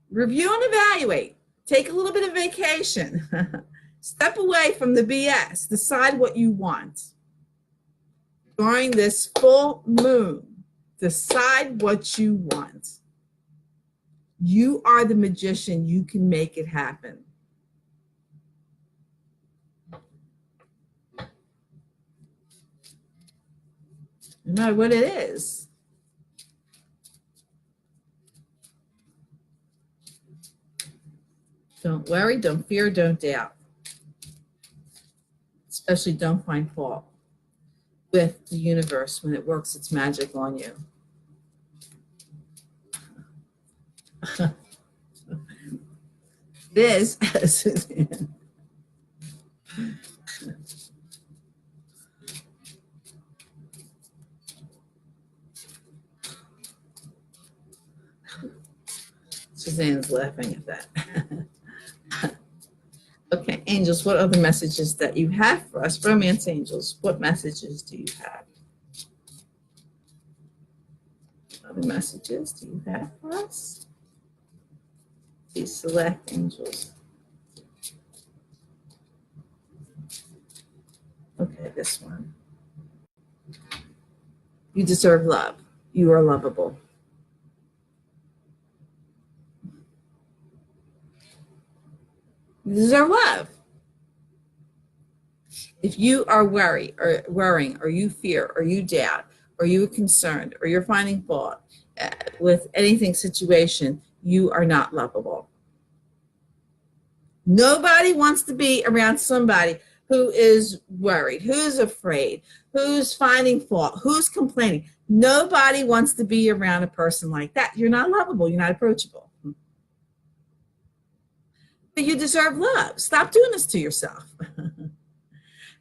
Review and evaluate. Take a little bit of vacation. Step away from the BS. Decide what you want. During this full moon, decide what you want. You are the magician. You can make it happen. No matter what it is. Don't worry, don't fear, don't doubt. Especially don't find fault with the universe when it works its magic on you. This, Suzanne's laughing at that. Okay, angels, what other messages that you have for us? Romance angels, what messages do you have? What other messages do you have for us? Please select angels. Okay, this one. You deserve love. You are lovable. You deserve love. If you are worrying, or you fear, or you doubt, or you are concerned, or you're finding fault with anything situation, you are not lovable. Nobody wants to be around somebody who is worried, who's afraid, who's finding fault, who's complaining. Nobody wants to be around a person like that. You're not lovable. You're not approachable. But you deserve love. Stop doing this to yourself.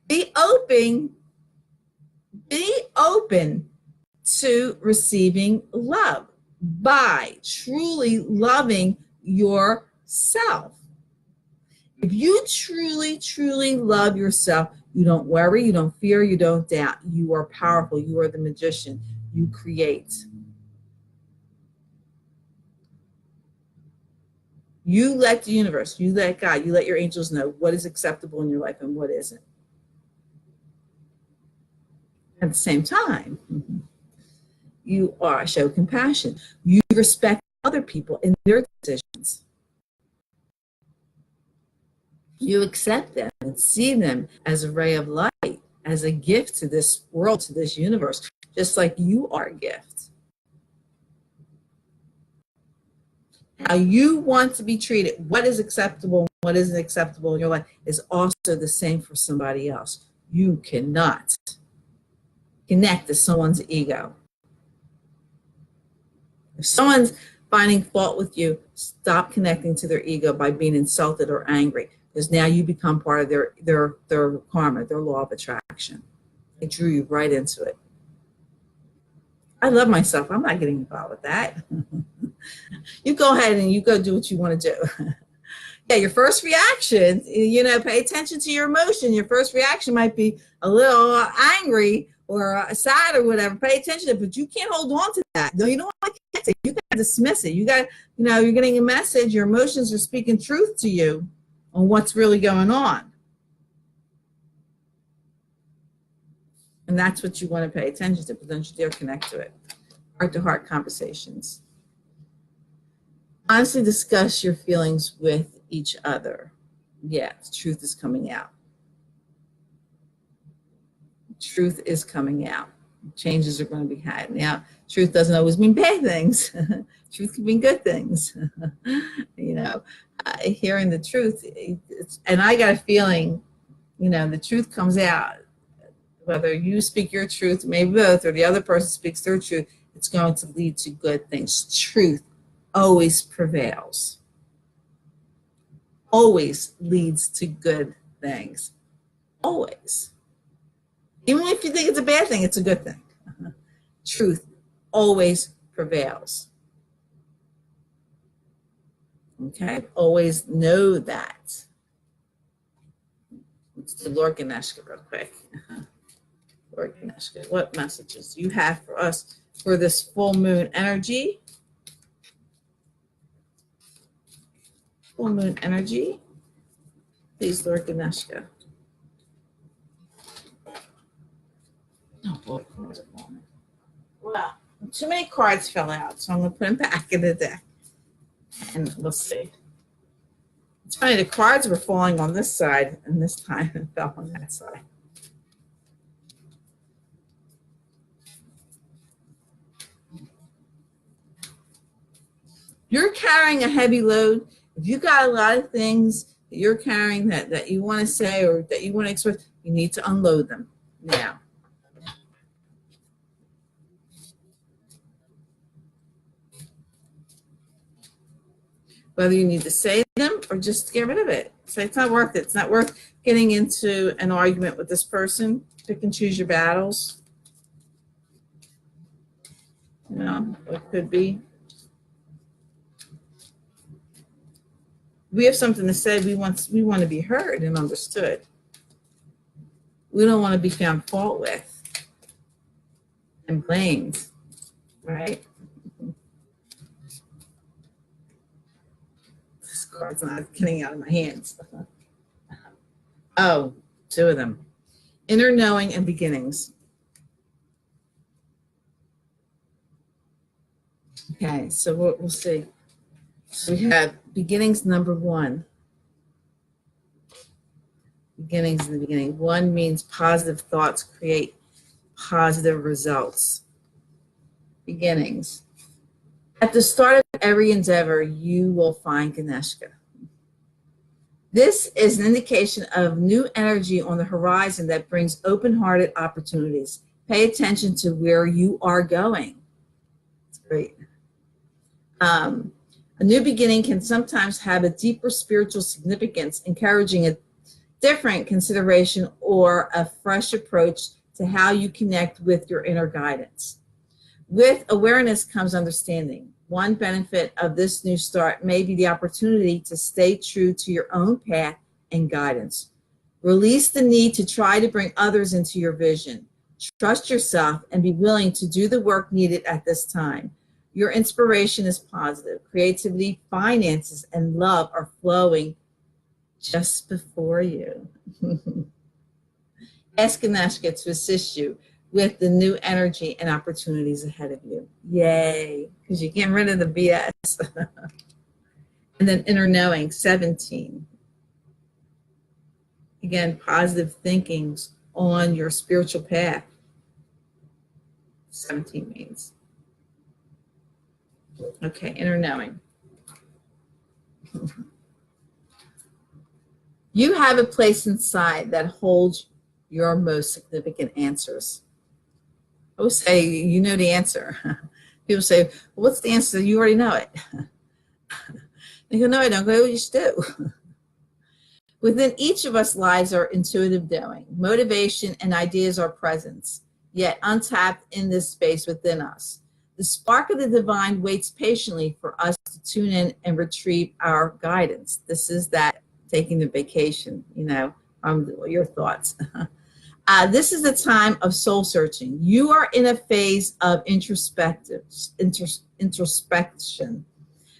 Be open to receiving love by truly loving yourself. If you truly, truly love yourself, you don't worry, you don't fear, you don't doubt. You are powerful. You are the magician. You create. You let the universe, you let God, you let your angels know what is acceptable in your life and what isn't. At the same time, you show compassion. You respect other people in their decisions. You accept them and see them as a ray of light, as a gift to this world, to this universe, just like you are a gift. How you want to be treated, what is acceptable, what isn't acceptable in your life, is also the same for somebody else. You cannot connect to someone's ego. If someone's finding fault with you, stop connecting to their ego by being insulted or angry, because now you become part of their karma, their law of attraction. They drew you right into it. I love myself. I'm not getting involved with that. You go ahead and you go do what you want to do. Yeah, your first reaction, pay attention to your emotion. Your first reaction might be a little angry or sad or whatever. Pay attention to it, but you can't hold on to that. No, you don't want to catch it. You got to dismiss it. You got, you're getting a message. Your emotions are speaking truth to you on what's really going on. And that's what you want to pay attention to, but don't you dare connect to it. Heart-to-heart conversations. Honestly discuss your feelings with each other. Yeah, the truth is coming out. Truth is coming out. Changes are going to be had. Now, truth doesn't always mean bad things. Truth can mean good things. Hearing the truth, and I got a feeling, the truth comes out. Whether you speak your truth, maybe both, or the other person speaks their truth, it's going to lead to good things. Truth always prevails. Always leads to good things. Always. Even if you think it's a bad thing, it's a good thing. Truth always prevails. Okay? Always know that. Let's do Lord Ganesha real quick. Lord Ganesha, what messages do you have for us for this full moon energy? Full moon energy. Please, Lord Ganesha. Oh boy, wow. Too many cards fell out, so I'm going to put them back in the deck. And we'll see. It's funny, the cards were falling on this side, and this time it fell on that side. You're carrying a heavy load. If you got a lot of things that you're carrying that you want to say or that you want to express, you need to unload them now. Whether you need to say them or just get rid of it. Say it's not worth it. It's not worth getting into an argument with this person. Pick and choose your battles. You know, it could be. We have something to say. We want to be heard and understood. We don't want to be found fault with and blamed, right? This card's not getting out of my hands. Oh, two of them. Inner knowing and beginnings. Okay, so we'll see. So we have beginnings number 1. Beginnings in the beginning. 1 means positive thoughts create positive results. Beginnings. At the start of every endeavor, you will find Ganeshka. This is an indication of new energy on the horizon that brings open-hearted opportunities. Pay attention to where you are going. It's great. A new beginning can sometimes have a deeper spiritual significance, encouraging a different consideration or a fresh approach to how you connect with your inner guidance. With awareness comes understanding. One benefit of this new start may be the opportunity to stay true to your own path and guidance. Release the need to try to bring others into your vision. Trust yourself and be willing to do the work needed at this time. Your inspiration is positive. Creativity, finances, and love are flowing just before you. Ask Ganeshka to assist you with the new energy and opportunities ahead of you. Yay, because you're getting rid of the BS. And then inner knowing, 17. Again, positive thinkings on your spiritual path. 17 means. Okay, inner knowing. You have a place inside that holds your most significant answers. I would say, you know the answer. People say, well, what's the answer? You already know it. They go, no, I don't. Go, you just do. Within each of us lies our intuitive knowing. Motivation and ideas are present, yet untapped in this space within us. The spark of the divine waits patiently for us to tune in and retrieve our guidance. This is that taking the vacation, you know, your thoughts. This is a time of soul searching. You are in a phase of introspection,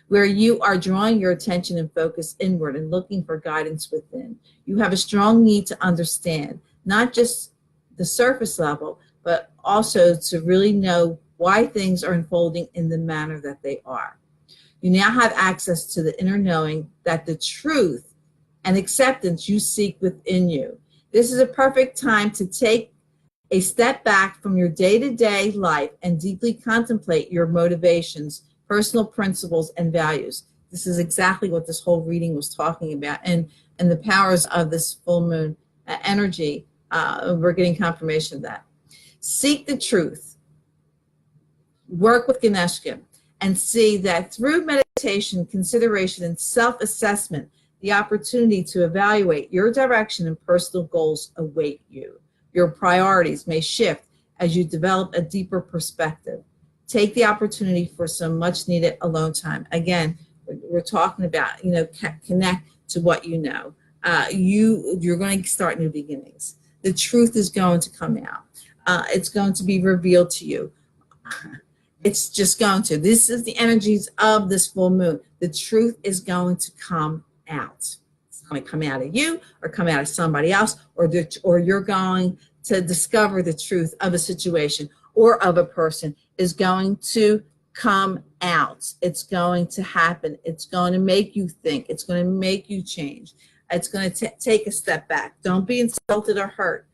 where you are drawing your attention and focus inward and looking for guidance within. You have a strong need to understand, not just the surface level, but also to really know why things are unfolding in the manner that they are. You now have access to the inner knowing that the truth and acceptance you seek within you. This is a perfect time to take a step back from your day-to-day life and deeply contemplate your motivations, personal principles, and values. This is exactly what this whole reading was talking about, and the powers of this full moon energy. We're getting confirmation of that. Seek the truth. Work with Ganeshka and see that through meditation, consideration, and self-assessment, the opportunity to evaluate your direction and personal goals await you. Your priorities may shift as you develop a deeper perspective. Take the opportunity for some much needed alone time. Again, we're talking about, you know, connect to what you know. You're going to start new beginnings. The truth is going to come out. It's going to be revealed to you. It's just going to. This is the energies of this full moon. The truth is going to come out. It's going to come out of you or come out of somebody else, or you're going to discover the truth of a situation or of a person is going to come out. It's going to happen. It's going to make you think. It's going to make you change. It's going to take a step back. Don't be insulted or hurt.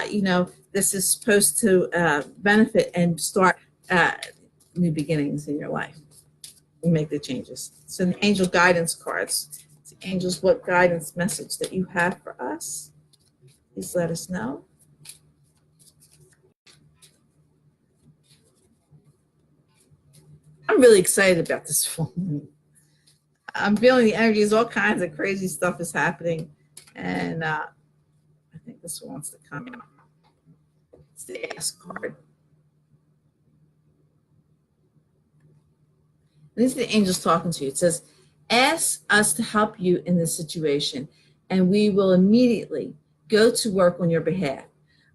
You know, this is supposed to benefit and start new beginnings in your life. You make the changes. So the angel guidance cards. The angels, what guidance message that you have for us? Please let us know. I'm really excited about this full moon. I'm feeling the energies, all kinds of crazy stuff is happening. And I think this one wants to come out. It's the Ask card. These are the angels talking to you. It says, ask us to help you in this situation, and we will immediately go to work on your behalf.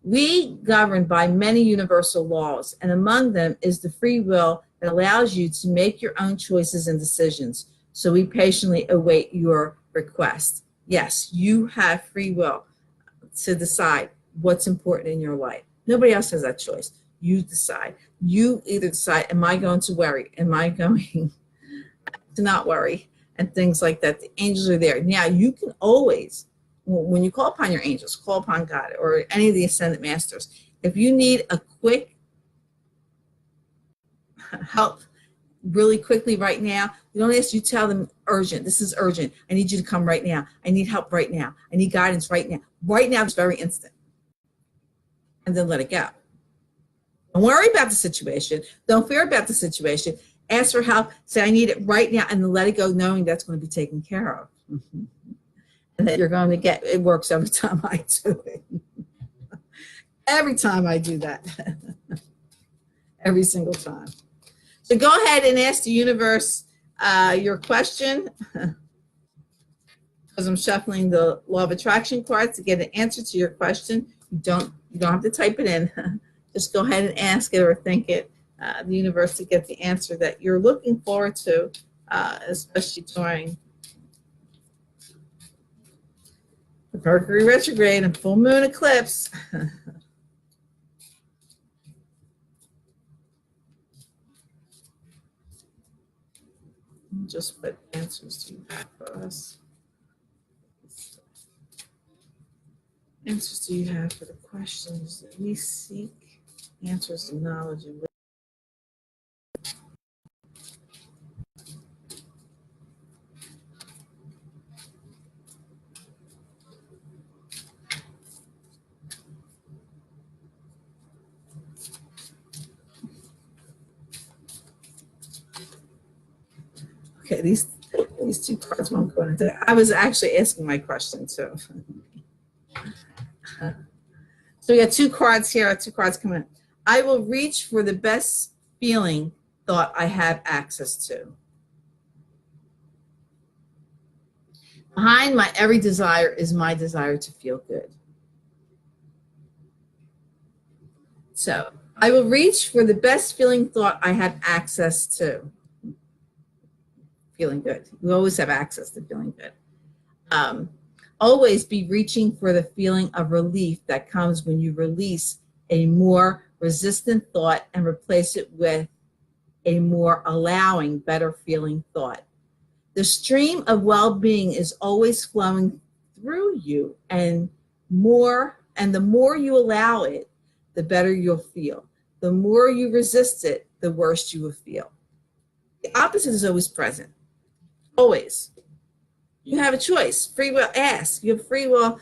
We govern by many universal laws, and among them is the free will that allows you to make your own choices and decisions. So we patiently await your request. Yes, you have free will to decide what's important in your life. Nobody else has that choice. You decide. You either decide, am I going to worry? Am I going to not worry? And things like that. The angels are there. Now, you can always, when you call upon your angels, call upon God or any of the ascended masters. If you need a quick help really quickly right now, you don't ask, you tell them urgent. This is urgent. I need you to come right now. I need help right now. I need guidance right now. Right now, it's very instant. And then let it go. Don't worry about the situation. Don't fear about the situation. Ask for help. Say, I need it right now, and then let it go, knowing that's going to be taken care of. And that you're going to get, it works every time I do it. Every time I do that. Every single time. So go ahead and ask the universe your question. Because I'm shuffling the law of attraction cards to get an answer to your question. You don't have to type it in. Just go ahead and ask it or think it, the universe, to get the answer that you're looking forward to, especially during the Mercury retrograde and full moon eclipse. Just what answers do you have for us? Answers do you have for the questions that we seek? Answers to knowledge and wisdom. Okay, these two cards won't go into. I was actually asking my question too. So we got two cards here, two cards coming in. I will reach for the best feeling thought I have access to. Behind my every desire is my desire to feel good. So I will reach for the best feeling thought I have access to. Feeling good. We always have access to feeling good. Always be reaching for the feeling of relief that comes when you release a more resistant thought and replace it with a more allowing, better feeling thought. The stream of well-being is always flowing through you, and the more you allow it, the better you'll feel. The more you resist it, the worse you will feel. The opposite is always present. Always. You have a choice. Free will. Ask. You have free will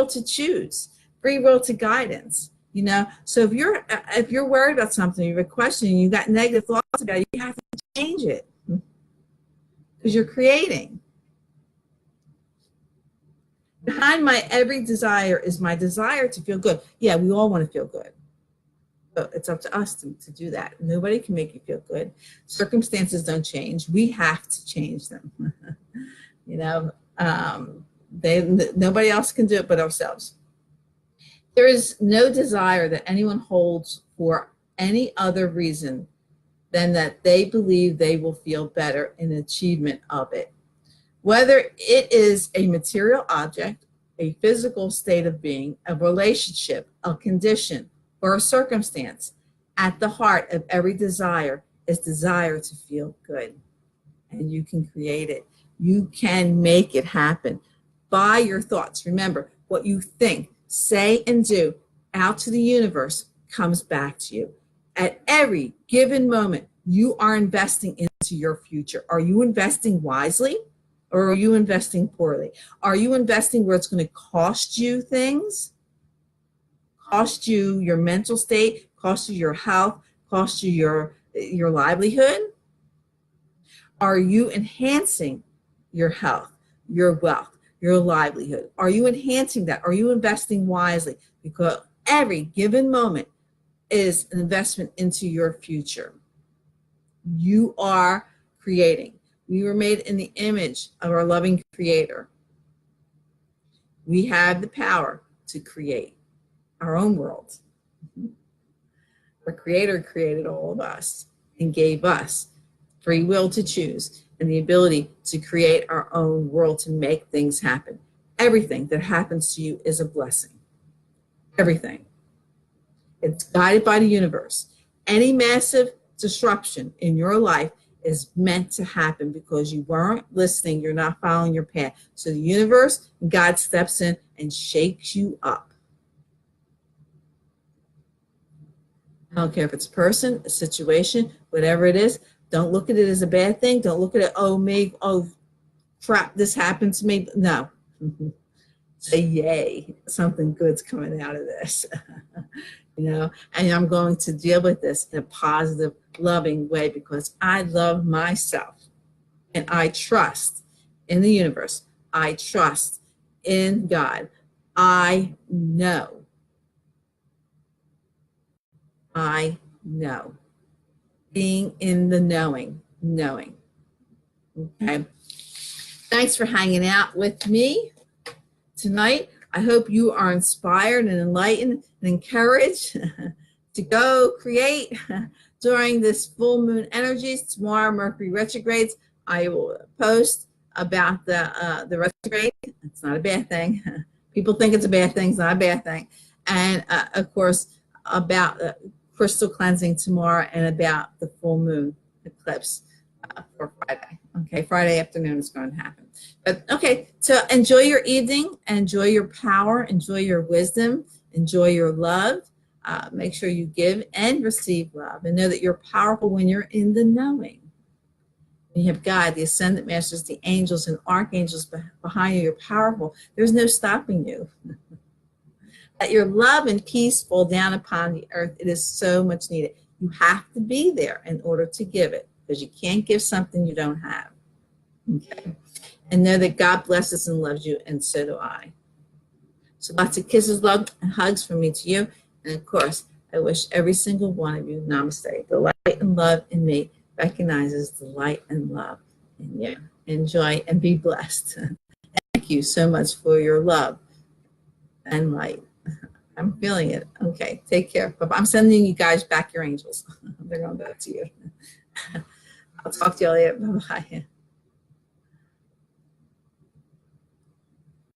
to choose. Free will to guidance. You know. So if you're worried about something, you have a question, you got negative thoughts about it, you have to change it because you're creating. Behind my every desire is my desire to feel good. Yeah, we all want to feel good. But it's up to us to do that. Nobody can make you feel good. Circumstances don't change. We have to change them. You know, nobody else can do it but ourselves. There is no desire that anyone holds for any other reason than that they believe they will feel better in achievement of it. Whether it is a material object, a physical state of being, a relationship, a condition, or a circumstance, at the heart of every desire is desire to feel good. And you can create it. You can make it happen by your thoughts. Remember, what you think, say, and do out to the universe comes back to you. At every given moment, you are investing into your future. Are you investing wisely, or are you investing poorly? Are you investing where it's going to cost you things? Cost you your mental state, cost you your health, cost you your livelihood? Are you enhancing your health, your wealth, your livelihood? Are you enhancing that? Are you investing wisely? Because every given moment is an investment into your future. You are creating. We were made in the image of our loving Creator. We have the power to create our own world. Our Creator created all of us and gave us free will to choose and the ability to create our own world, to make things happen. Everything that happens to you is a blessing. Everything. It's guided by the universe. Any massive disruption in your life is meant to happen because you weren't listening, you're not following your path. So the universe, God steps in and shakes you up. I don't care if it's a person, a situation, whatever it is. Don't look at it as a bad thing. Don't look at it, oh, me, oh, crap, this happened to me. No. Say, yay, something good's coming out of this. You know, and I'm going to deal with this in a positive, loving way because I love myself and I trust in the universe. I trust in God. I know. I know. Being in the knowing. Okay. Thanks for hanging out with me tonight. I hope you are inspired and enlightened and encouraged to go create during this full moon energies. Tomorrow, Mercury retrogrades. I will post about the retrograde. It's not a bad thing. People think it's a bad thing. It's not a bad thing. And of course, about crystal cleansing tomorrow and about the full moon eclipse for Friday. Okay, Friday afternoon is going to happen. But okay, so enjoy your evening, enjoy your power, enjoy your wisdom, enjoy your love. Make sure you give and receive love and know that you're powerful when you're in the knowing. When you have God, the ascendant masters, the angels and archangels behind you, you're powerful. There's no stopping you. Let your love and peace fall down upon the earth. It is so much needed. You have to be there in order to give it because you can't give something you don't have. Okay. And know that God blesses and loves you, and so do I. So lots of kisses, love, and hugs from me to you. And of course, I wish every single one of you namaste. The light and love in me recognizes the light and love in you. Enjoy and be blessed. Thank you so much for your love and light. I'm feeling it. Okay, take care. Bye-bye. I'm sending you guys back your angels. They're going to go to you. I'll talk to you later. Bye-bye.